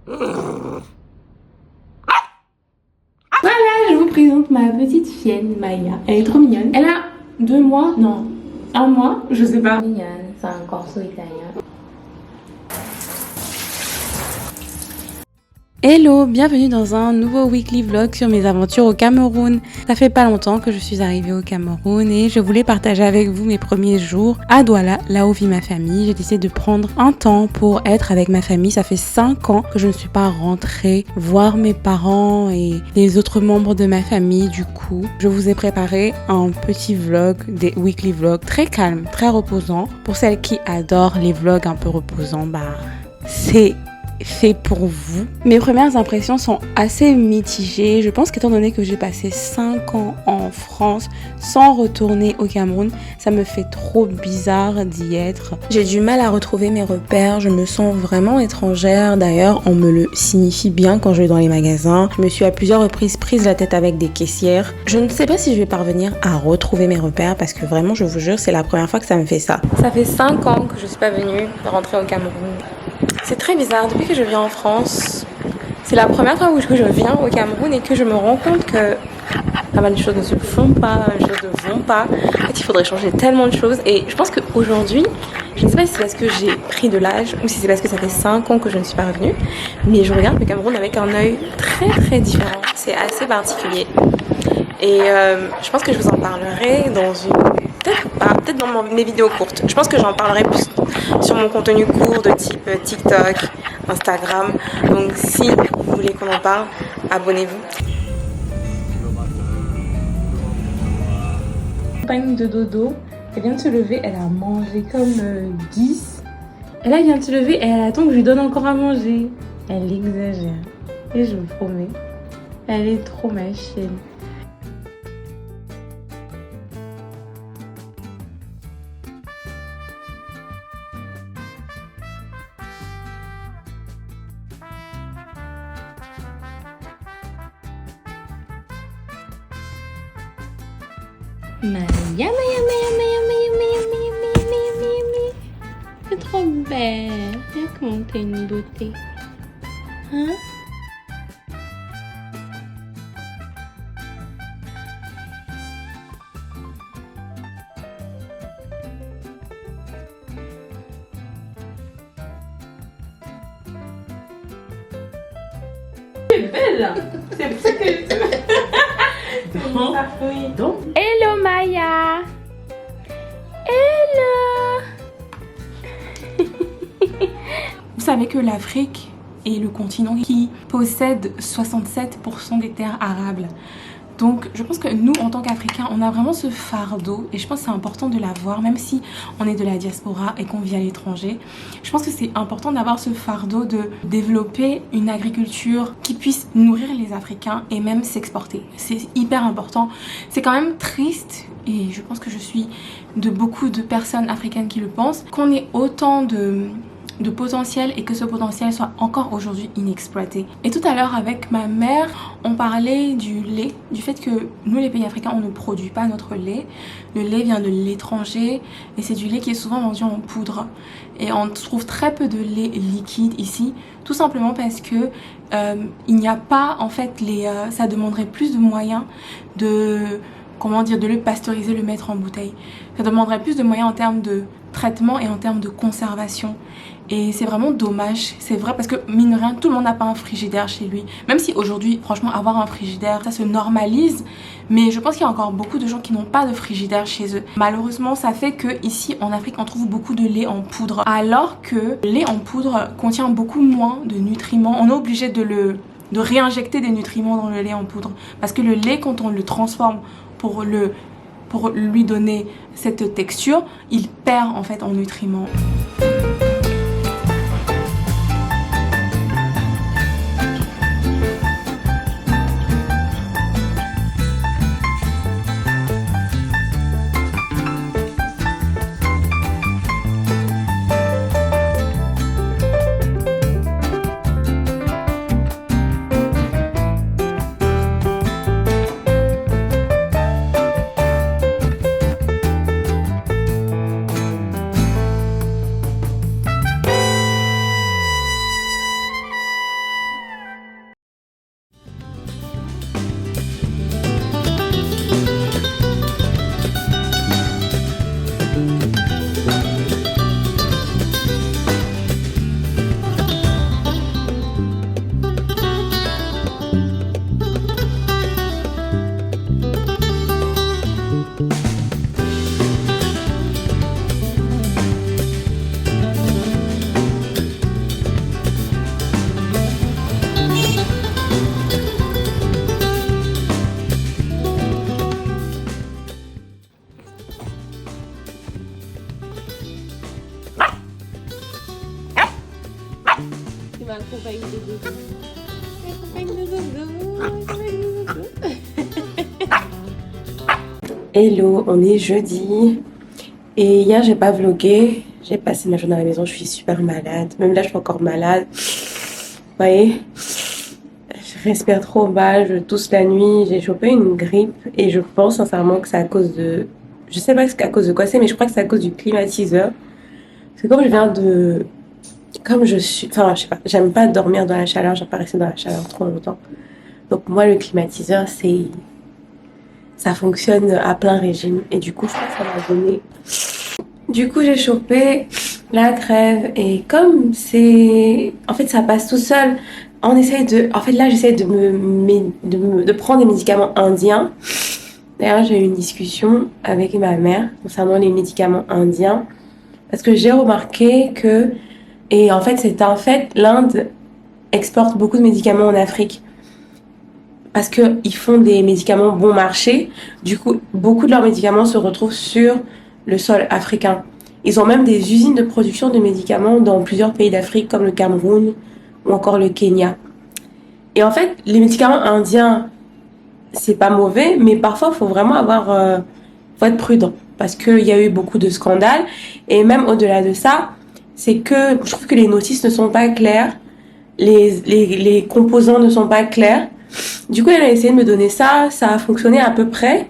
Voilà, je vous présente ma petite chienne Maya. Elle est trop mignonne. Elle a 2 mois, non, 1 mois, je sais pas. Mignonne, c'est un corso italien. Hello, bienvenue dans un nouveau weekly vlog sur mes aventures au Cameroun. Ça fait pas longtemps que je suis arrivée au Cameroun et je voulais partager avec vous mes premiers jours à Douala, là où vit ma famille. J'ai décidé de prendre un temps pour être avec ma famille. Ça fait 5 ans que je ne suis pas rentrée voir mes parents et les autres membres de ma famille. Du coup, je vous ai préparé un petit vlog, des weekly vlogs très calmes, très reposants. Pour celles qui adorent les vlogs un peu reposants, c'est fait pour vous. Mes premières impressions sont assez mitigées. Je pense qu'étant donné que j'ai passé 5 ans en France sans retourner au Cameroun, ça me fait trop bizarre d'y être. J'ai du mal à retrouver mes repères. Je me sens vraiment étrangère. D'ailleurs, on me le signifie bien quand je vais dans les magasins. Je me suis à plusieurs reprises prise la tête avec des caissières. Je ne sais pas si je vais parvenir à retrouver mes repères parce que vraiment, je vous jure, c'est la première fois que ça me fait ça. Ça fait 5 ans que je suis pas venue rentrer au Cameroun. C'est très bizarre, depuis que je viens en France, c'est la première fois où je viens au Cameroun et que je me rends compte que pas mal de choses ne se font pas, pas mal de choses ne vont pas. En fait, il faudrait changer tellement de choses et je pense qu'aujourd'hui, je ne sais pas si c'est parce que j'ai pris de l'âge ou si c'est parce que ça fait 5 ans que je ne suis pas revenue, mais je regarde le Cameroun avec un œil très très différent. C'est assez particulier. Et je pense que je vous en parlerai dans une... Peut-être dans mes vidéos courtes. Je pense que j'en parlerai plus sur mon contenu court de type TikTok, Instagram. Donc si vous voulez qu'on en parle, abonnez-vous. Compagne de dodo, elle vient de se lever, elle a mangé comme 10. Et là, elle vient de se lever et elle attend que je lui donne encore à manger. Elle exagère. Et je vous promets, elle est trop ma chienne. Maya. C'est trop belle. Regarde comment t'es une beauté. Hein? C'est belle. C'est pour ça que donc. Hello Maya. Hello. Vous savez que l'Afrique est le continent qui possède 67% des terres arables. Donc je pense que nous en tant qu'Africains on a vraiment ce fardeau et je pense que c'est important de l'avoir même si on est de la diaspora et qu'on vit à l'étranger. Je pense que c'est important d'avoir ce fardeau de développer une agriculture qui puisse nourrir les Africains et même s'exporter. C'est hyper important. C'est quand même triste et je pense que je suis de beaucoup de personnes africaines qui le pensent qu'on ait autant de potentiel et que ce potentiel soit encore aujourd'hui inexploité. Et tout à l'heure avec ma mère, on parlait du lait, du fait que nous les pays africains on ne produit pas notre lait. Le lait vient de l'étranger et c'est du lait qui est souvent vendu en poudre. Et on trouve très peu de lait liquide ici, tout simplement parce que il n'y a pas en fait ça demanderait plus de moyens de le pasteuriser, le mettre en bouteille. Ça demanderait plus de moyens en termes de traitement et en termes de conservation. Et c'est vraiment dommage, c'est vrai, parce que mine de rien, tout le monde n'a pas un frigidaire chez lui. Même si aujourd'hui, franchement, avoir un frigidaire, ça se normalise. Mais je pense qu'il y a encore beaucoup de gens qui n'ont pas de frigidaire chez eux. Malheureusement, ça fait que ici en Afrique, on trouve beaucoup de lait en poudre. Alors que le lait en poudre contient beaucoup moins de nutriments. On est obligé de réinjecter des nutriments dans le lait en poudre. Parce que le lait, quand on le transforme pour lui donner cette texture, il perd en fait en nutriments. Tu m'accompagnes de dodo. Tu m'accompagnes de dodo. Hello, on est jeudi. Et hier, j'ai pas vlogué. J'ai passé ma journée à la maison, je suis super malade. Même là, je suis encore malade. Vous voyez, je respire trop mal, je tousse la nuit. J'ai chopé une grippe et je pense sincèrement que c'est à cause de... Je sais pas à cause de quoi c'est, mais je crois que c'est à cause du climatiseur. Parce que comme je viens de... Comme je suis... Enfin, je sais pas, j'aime pas dormir dans la chaleur, j'aime pas rester dans la chaleur trop longtemps. Donc moi, le climatiseur, c'est... Ça fonctionne à plein régime. Et du coup, je crois que ça m'a donné... Du coup, j'ai chopé la crève. Et comme c'est... En fait, ça passe tout seul. On essaye de... En fait, là, j'essaie de prendre des médicaments indiens. D'ailleurs, j'ai eu une discussion avec ma mère concernant les médicaments indiens. Parce que j'ai remarqué que... Et en fait, c'est un fait, l'Inde exporte beaucoup de médicaments en Afrique. Parce qu'ils font des médicaments bon marché. Du coup, beaucoup de leurs médicaments se retrouvent sur le sol africain. Ils ont même des usines de production de médicaments dans plusieurs pays d'Afrique, comme le Cameroun ou encore le Kenya. Et en fait, les médicaments indiens, c'est pas mauvais, mais parfois, il faut vraiment faut être prudent. Parce qu'il y a eu beaucoup de scandales. Et même au-delà de ça, c'est que je trouve que les notices ne sont pas claires. Les composants ne sont pas clairs. Du coup, elle a essayé de me donner ça. Ça a fonctionné à peu près.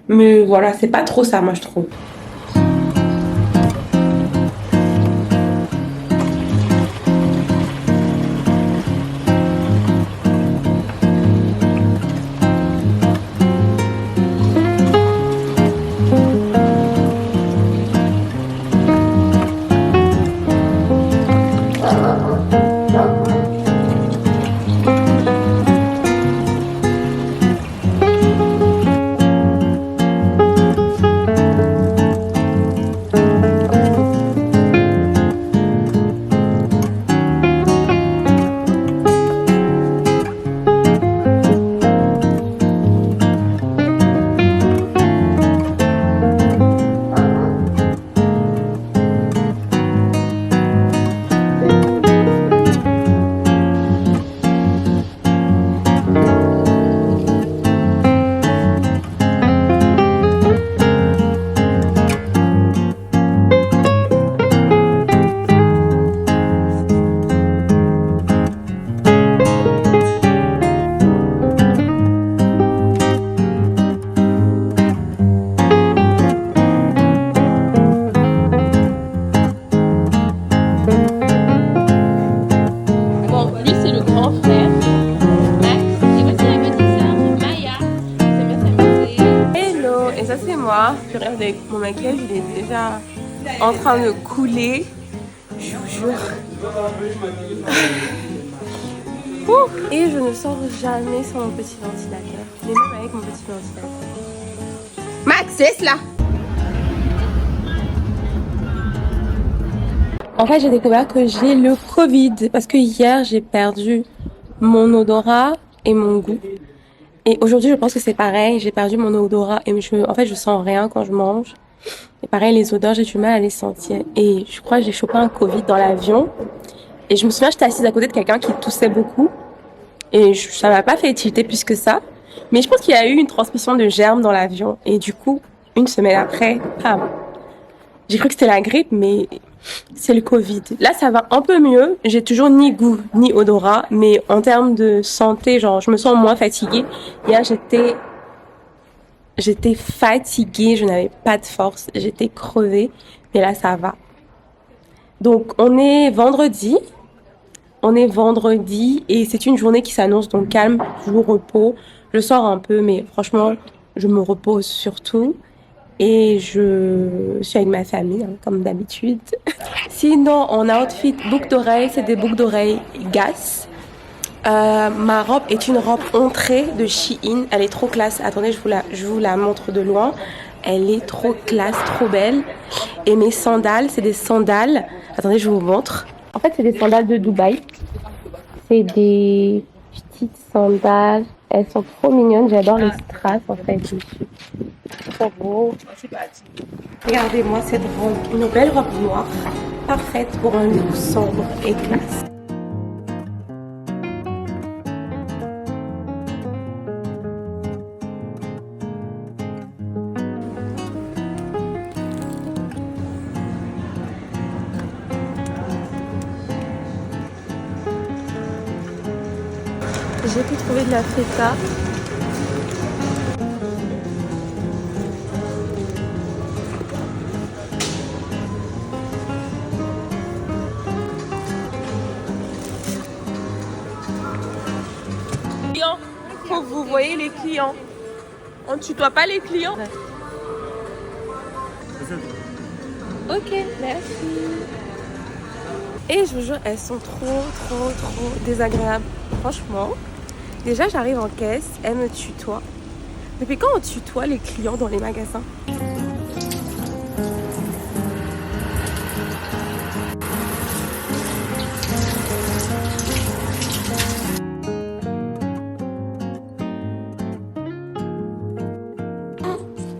Mais voilà, c'est pas trop ça, moi, je trouve. Regardez, mon maquillage il est déjà en train de couler, je vous jure. Et je ne sors jamais sans mon petit ventilateur, mais même avec mon petit ventilateur. Max, laisse là. En fait, j'ai découvert que j'ai le Covid parce que hier j'ai perdu mon odorat et mon goût. Et aujourd'hui, je pense que c'est pareil. J'ai perdu mon odorat et en fait, je sens rien quand je mange. Et pareil, les odeurs, j'ai du mal à les sentir. Et je crois que j'ai chopé un Covid dans l'avion. Et je me souviens, j'étais assise à côté de quelqu'un qui toussait beaucoup. Et ça m'a pas fait tilter plus que ça. Mais je pense qu'il y a eu une transmission de germes dans l'avion. Et du coup, une semaine après, j'ai cru que c'était la grippe, mais c'est le Covid. Là, ça va un peu mieux. J'ai toujours ni goût, ni odorat. Mais en termes de santé, genre, je me sens moins fatiguée. Hier, j'étais fatiguée. Je n'avais pas de force. J'étais crevée. Mais là, ça va. Donc, on est vendredi. Et c'est une journée qui s'annonce donc calme, toujours repos. Je sors un peu, mais franchement, je me repose surtout. Et je suis avec ma famille, hein, comme d'habitude. Sinon, en outfit, boucles d'oreilles, c'est des boucles d'oreilles Gas. Ma robe est une robe entrée de Shein. Elle est trop classe. Attendez, je vous la montre de loin. Elle est trop classe, trop belle. Et mes sandales, c'est des sandales. Attendez, je vous montre. En fait, c'est des sandales de Dubaï. C'est des petites sandales. Elles sont trop mignonnes. J'adore les strass, en fait, dessus. Trop beau. Regardez-moi cette robe. Une belle robe noire. Parfaite pour un look sombre et classe. J'ai pu trouver de la feta. Faut que vous voyez les clients. On ne tutoie pas les clients. Ok, merci. Et je vous jure, elles sont trop désagréables. Franchement, déjà j'arrive en caisse, elles me tutoient. Depuis quand on tutoie les clients dans les magasins?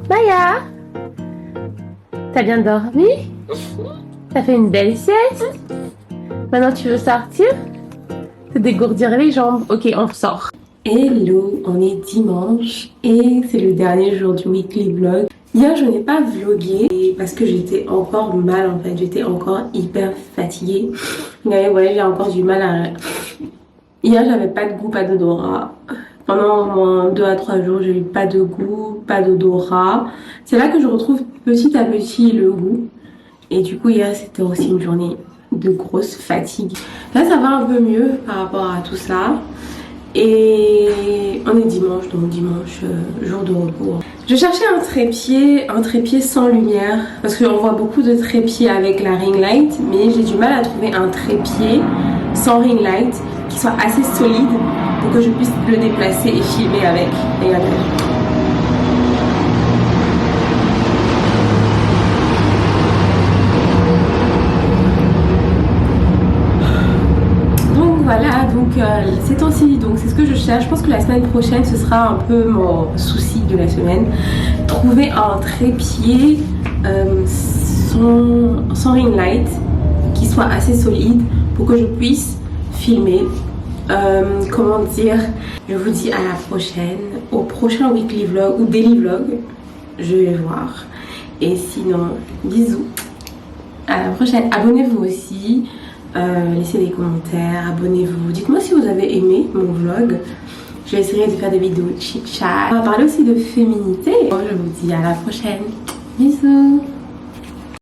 Maya, t'as bien dormi? T'as fait une belle sieste? Maintenant tu veux sortir? Te dégourdir les jambes. Ok, on sort. Hello, on est dimanche et c'est le dernier jour du weekly vlog. Hier je n'ai pas vlogué parce que j'étais encore mal en fait, j'étais encore hyper fatiguée. Mais ouais, j'ai encore du mal à... Hier j'avais pas de goût, pas d'odorat. Pendant au moins 2 à 3 jours, j'ai eu pas de goût, pas d'odorat. C'est là que je retrouve petit à petit le goût. Et du coup, hier, c'était aussi une journée de grosse fatigue. Là, ça va un peu mieux par rapport à tout ça. Et on est dimanche, donc dimanche, jour de repos. Je cherchais un trépied sans lumière. Parce qu'on voit beaucoup de trépieds avec la ring light. Mais j'ai du mal à trouver un trépied sans ring light qui soit assez solide pour que je puisse le déplacer et filmer avec. Regardez. Donc voilà, ces temps-ci, donc c'est ce que je cherche. Je pense que la semaine prochaine, ce sera un peu mon souci de la semaine. Trouver un trépied sans ring light qui soit assez solide pour que je puisse filmer. Comment dire, je vous dis à la prochaine, au prochain weekly vlog ou daily vlog, je vais voir. Et sinon, bisous, à la prochaine. Abonnez-vous aussi, laissez des commentaires, abonnez-vous, dites-moi si vous avez aimé mon vlog. Je vais essayer de faire des vidéos chit-chat. On va parler aussi de féminité. Je vous dis à la prochaine, bisous.